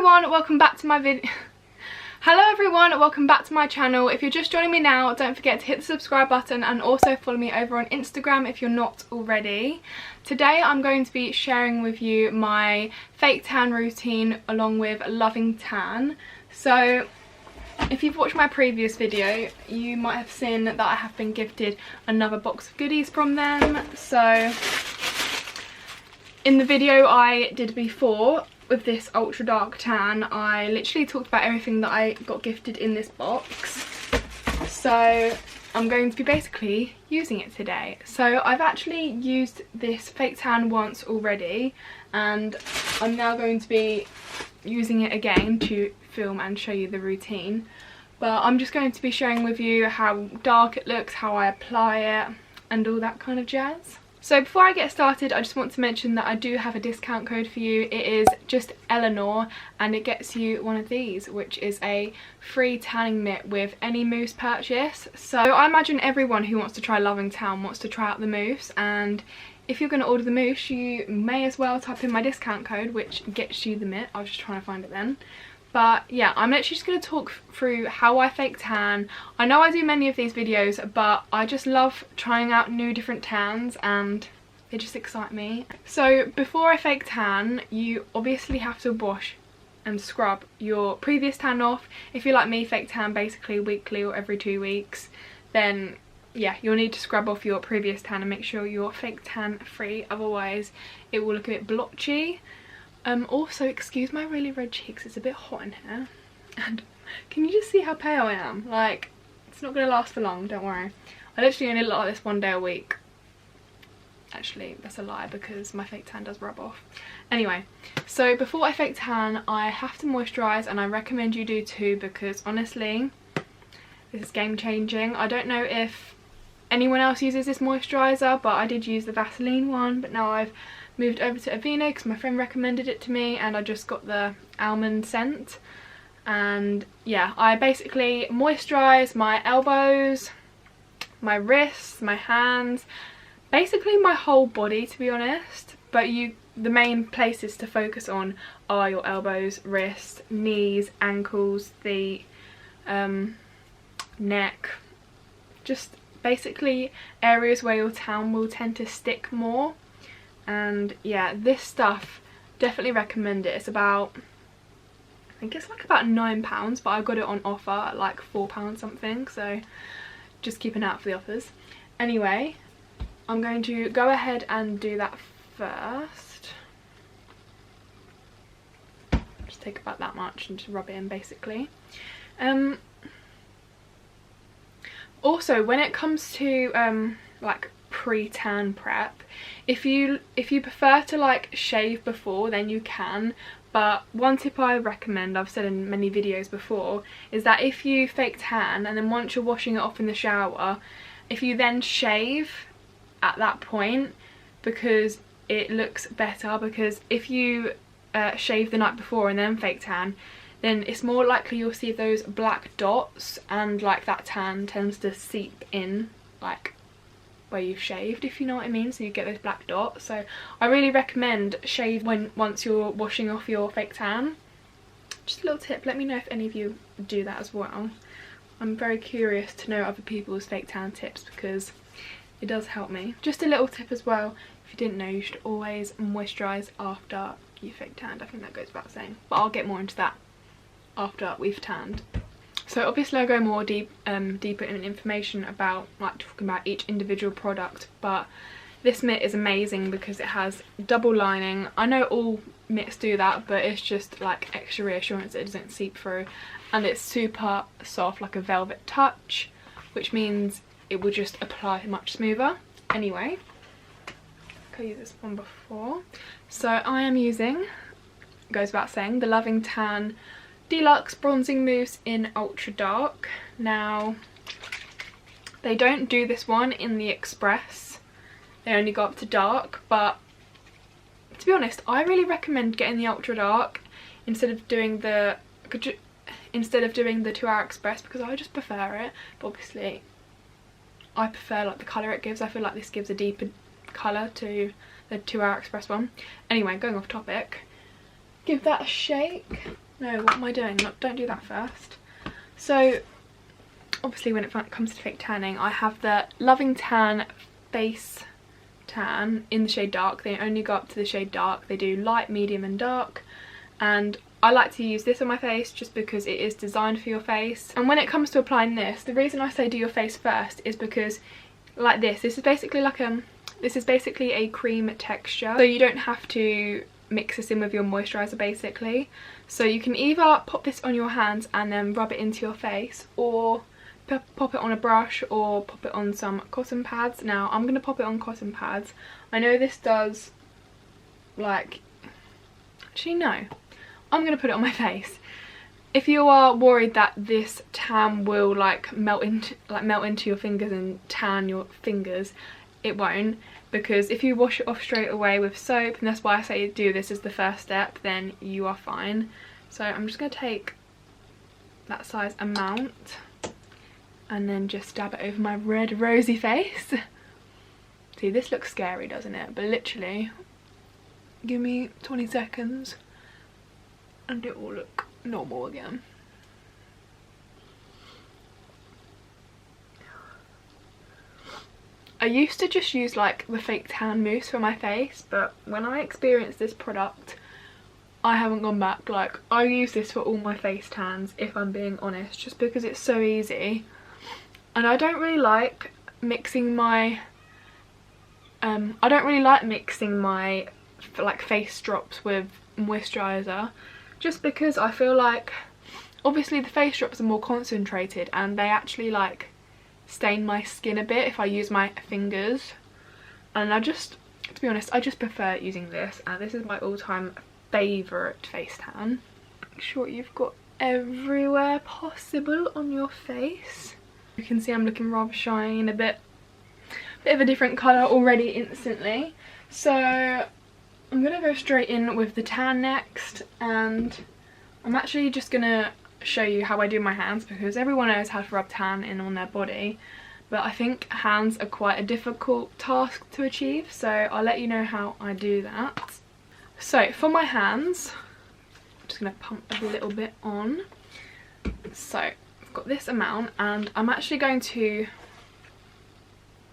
everyone, welcome back to my video. Hello everyone, welcome back to my channel. If you're just joining me now, don't forget to hit the subscribe button and also follow me over on Instagram if you're not already. Today I'm going to be sharing with you my fake tan routine along with Loving Tan. So if you've watched my previous video, you might have seen that I have been gifted another box of goodies from them. So in the video I did before with this ultra dark tan, I literally talked about everything that I got gifted in this box. So I'm going to be basically using it today. So I've actually used this fake tan once already, and I'm now going to be using it again to film and show you the routine. But I'm just going to be sharing with you how dark it looks, how I apply it, and all that kind of jazz. So before I get started, I just want to mention that I do have a discount code for you. It is just Eleanor, and it gets you one of these, which is a free tanning mitt with any mousse purchase. So I imagine everyone who wants to try Loving Tan wants to try out the mousse, and if you're going to order the mousse, you may as well type in my discount code, which gets you the mitt. I was just trying to find it then. But yeah, I'm literally just going to talk through how I fake tan. I know I do many of these videos, but I just love trying out new different tans and they just excite me. So before I fake tan, you obviously have to wash and scrub your previous tan off. If you're like me, fake tan basically weekly or every 2 weeks, then yeah, you'll need to scrub off your previous tan and make sure you're fake tan free, otherwise it will look a bit blotchy. Also, excuse my really red cheeks, it's a bit hot in here. And can you just see how pale I am? Like, it's not going to last for long, don't worry. I literally only look like this 1 day a week. Actually, that's a lie because my fake tan does rub off. Anyway, so before I fake tan, I have to moisturise, and I recommend you do too, because honestly, this is game changing. I don't know if anyone else uses this moisturiser, but I did use the Vaseline one, but now I've moved over to Aveeno because my friend recommended it to me, and I just got the almond scent. And yeah, I basically moisturise my elbows, my wrists, my hands, basically my whole body, to be honest. But the main places to focus on are your elbows, wrists, knees, ankles, the neck, just basically areas where your tan will tend to stick more. And yeah, this stuff, definitely recommend it. It's about, I think it's like about £9, but I got it on offer at like £4 something, so just keep an eye out for the offers. Anyway, I'm going to go ahead and do that first. Just take about that much and just rub it in basically. Also, when it comes to like pre-tan prep, if you prefer to like shave before, then you can. But one tip I recommend, I've said in many videos before, is that if you fake tan and then once you're washing it off in the shower, if you then shave at that point, because it looks better. Because if you shave the night before and then fake tan, then it's more likely you'll see those black dots, and like that tan tends to seep in like where you've shaved, if you know what I mean, so you get those black dots. So I really recommend shave once you're washing off your fake tan. Just a little tip, let me know if any of you do that as well. I'm very curious to know other people's fake tan tips because it does help me. Just a little tip as well, if you didn't know, you should always moisturise after you fake tanned. I think that goes without saying, but I'll get more into that after we've tanned. So obviously I go more deeper in information about like talking about each individual product, but this mitt is amazing because it has double lining. I know all mitts do that, but it's just like extra reassurance that it doesn't seep through, and it's super soft, like a velvet touch, which means it will just apply much smoother. Anyway, I used this one before, so I am using, goes without saying, the Loving Tan Deluxe Bronzing Mousse in Ultra Dark. Now, they don't do this one in the Express, they only go up to dark, but to be honest, I really recommend getting the Ultra Dark instead of doing the 2 Hour Express, because I just prefer it. But obviously I prefer like the colour it gives. I feel like this gives a deeper colour to the 2 Hour Express one. Anyway, going off topic, give that a shake. No, what am I doing? Look, don't do that first. So obviously when it comes to fake tanning, I have the Loving Tan Face Tan in the shade dark. They only go up to the shade dark. They do light, medium and dark, and I like to use this on my face just because it is designed for your face. And when it comes to applying this, the reason I say do your face first is because like this is basically like a cream texture, so you don't have to mix this in with your moisturizer basically. So you can either pop this on your hands and then rub it into your face, or pop it on a brush, or pop it on some cotton pads. Now I'm going to pop it on cotton pads. I know this does like, actually no, I'm going to put it on my face. If you are worried that this tan will like melt into your fingers and tan your fingers, it won't, because if you wash it off straight away with soap, and that's why I say do this as the first step, then you are fine. So I'm just going to take that size amount and then just dab it over my red rosy face. See, this looks scary, doesn't it? But literally, give me 20 seconds and it will look normal again. I used to just use like the fake tan mousse for my face, but when I experienced this product, I haven't gone back. Like, I use this for all my face tans, if I'm being honest, just because it's so easy. And I don't really like mixing my like face drops with moisturizer, just because I feel like obviously the face drops are more concentrated and they actually like stain my skin a bit if I use my fingers. And I just, to be honest, I just prefer using this, and this is my all-time favourite face tan. Make sure you've got everywhere possible on your face. You can see I'm looking rather shiny and a bit of a different colour already instantly. So I'm going to go straight in with the tan next, and I'm actually just going to show you how I do my hands, because everyone knows how to rub tan in on their body, but I think hands are quite a difficult task to achieve, so I'll let you know how I do that. So for my hands, I'm just going to pump a little bit on. So I've got this amount, and I'm actually going to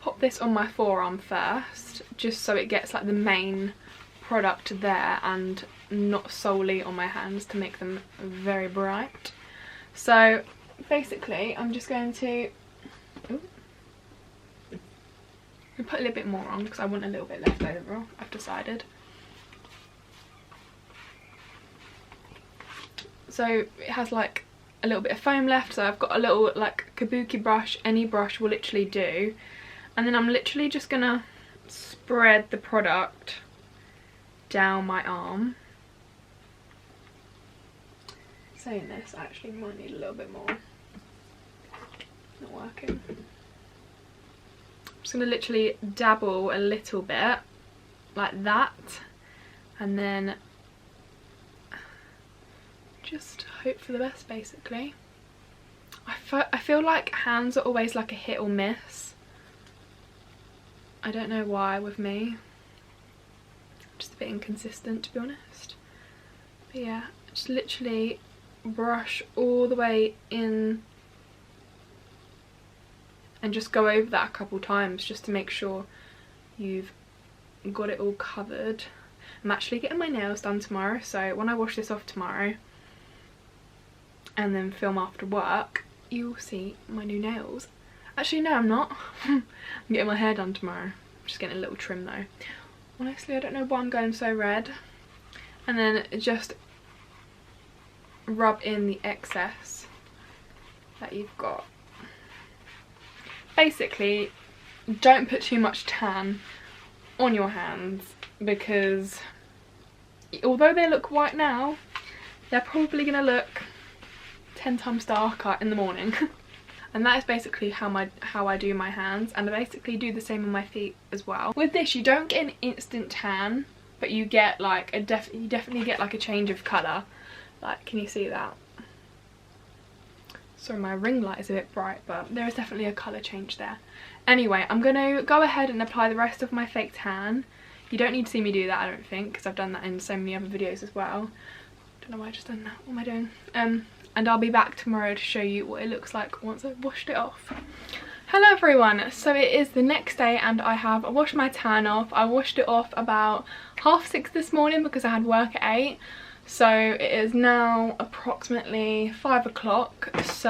pop this on my forearm first, just so it gets like the main product there and not solely on my hands to make them very bright. So basically I'm just going to put a little bit more on because I want a little bit left over, I've decided. So it has like a little bit of foam left, so I've got a little like kabuki brush, any brush will literally do. And then I'm literally just gonna spread the product down my arm. Saying this, I actually might need a little bit more. Not working. I'm just gonna literally dabble a little bit like that, and then just hope for the best basically. I feel like hands are always like a hit or miss. I don't know why with me. Just a bit inconsistent, to be honest. But yeah, just literally brush all the way in and just go over that a couple times just to make sure you've got it all covered. I'm actually getting my nails done tomorrow, so when I wash this off tomorrow and then film after work, you'll see my new nails. Actually no, I'm not. I'm getting my hair done tomorrow. I'm just getting a little trim though. Honestly, I don't know why I'm going so red. And then just rub in the excess that you've got. Basically, don't put too much tan on your hands, because although they look white now, they're probably going to look 10 times darker in the morning. And that is basically how I do my hands, and I basically do the same on my feet as well. With this, you don't get an instant tan, but you get like you definitely get like a change of colour. Like, can you see that? Sorry, my ring light is a bit bright, but there is definitely a colour change there. Anyway, I'm going to go ahead and apply the rest of my fake tan. You don't need to see me do that, I don't think, because I've done that in so many other videos as well. Don't know why I just done that. What am I doing? And I'll be back tomorrow to show you what it looks like once I've washed it off. Hello everyone, so it is the next day and I have washed my tan off. I washed it off about 6:30 this morning because I had work at 8. So it is now approximately 5 o'clock. So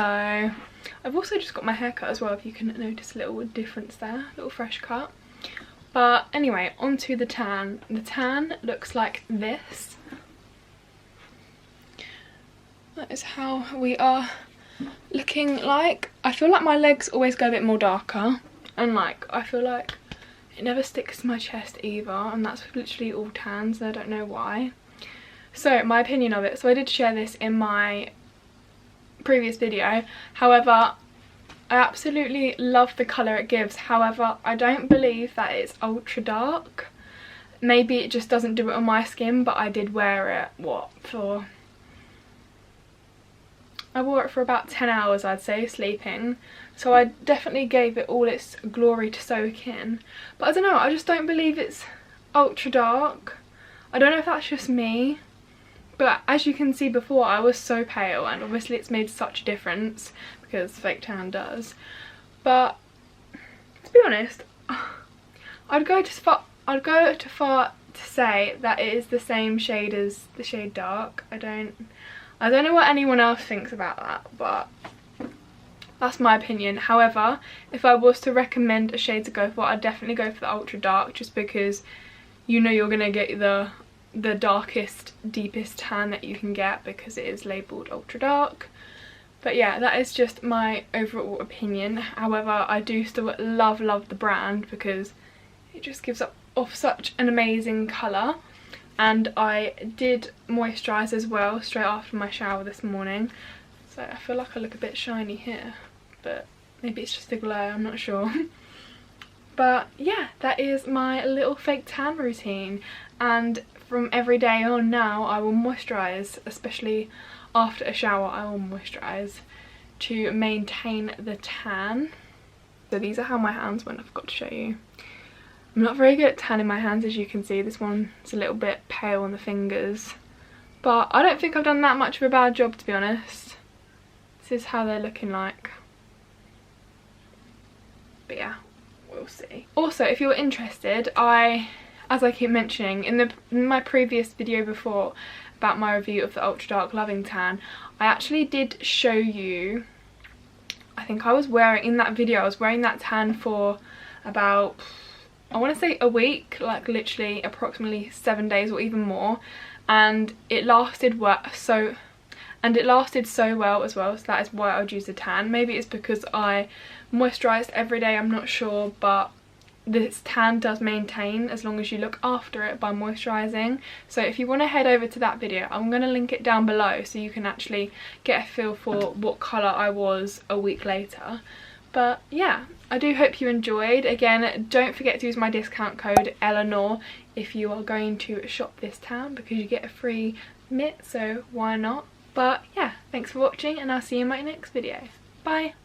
I've also just got my hair cut as well, if you can notice a little difference there, a little fresh cut. But anyway, onto the tan. The tan looks like this. That is how we are looking like. I feel like my legs always go a bit more darker, and like I feel like it never sticks to my chest either, and that's literally all tans and I don't know why. So my opinion of it, so I did share this in my previous video, however I absolutely love the colour it gives. However, I don't believe that it's ultra dark. Maybe it just doesn't do it on my skin, but I did wear it, I wore it for about 10 hours, I'd say, sleeping. So I definitely gave it all its glory to soak in. But I don't know, I just don't believe it's ultra dark. I don't know if that's just me. But as you can see before, I was so pale, and obviously it's made such a difference because fake tan does. But to be honest, I'd go too far to say that it is the same shade as the shade dark. I don't know what anyone else thinks about that, but that's my opinion. However, if I was to recommend a shade to go for, I'd definitely go for the ultra dark, just because you know you're gonna get the darkest, deepest tan that you can get because it is labelled ultra dark. But yeah, that is just my overall opinion. However, I do still love the brand because it just gives off such an amazing colour. And I did moisturise as well straight after my shower this morning, so I feel like I look a bit shiny here, but maybe it's just a glow, I'm not sure. But yeah, that is my little fake tan routine, and from every day on now I will moisturise, especially after a shower I will moisturise to maintain the tan. So these are how my hands went, I forgot to show you. I'm not very good at tanning my hands, as you can see. This one's a little bit pale on the fingers. But I don't think I've done that much of a bad job, to be honest. This is how they're looking like. But yeah, we'll see. Also, if you're interested, as I keep mentioning, in my previous video before about my review of the Ultra Dark Loving Tan, I actually did show you, I think I was wearing, in that video, I was wearing that tan for about, I want to say a week, like literally approximately 7 days or even more, and it lasted so well as well, so that is why I would use the tan. Maybe it's because I moisturised every day, I'm not sure, but this tan does maintain as long as you look after it by moisturising. So if you want to head over to that video, I'm going to link it down below so you can actually get a feel for what colour I was a week later. But yeah, I do hope you enjoyed. Again, don't forget to use my discount code Eleanor if you are going to shop this tan, because you get a free mitt, so why not? But yeah, thanks for watching and I'll see you in my next video. Bye!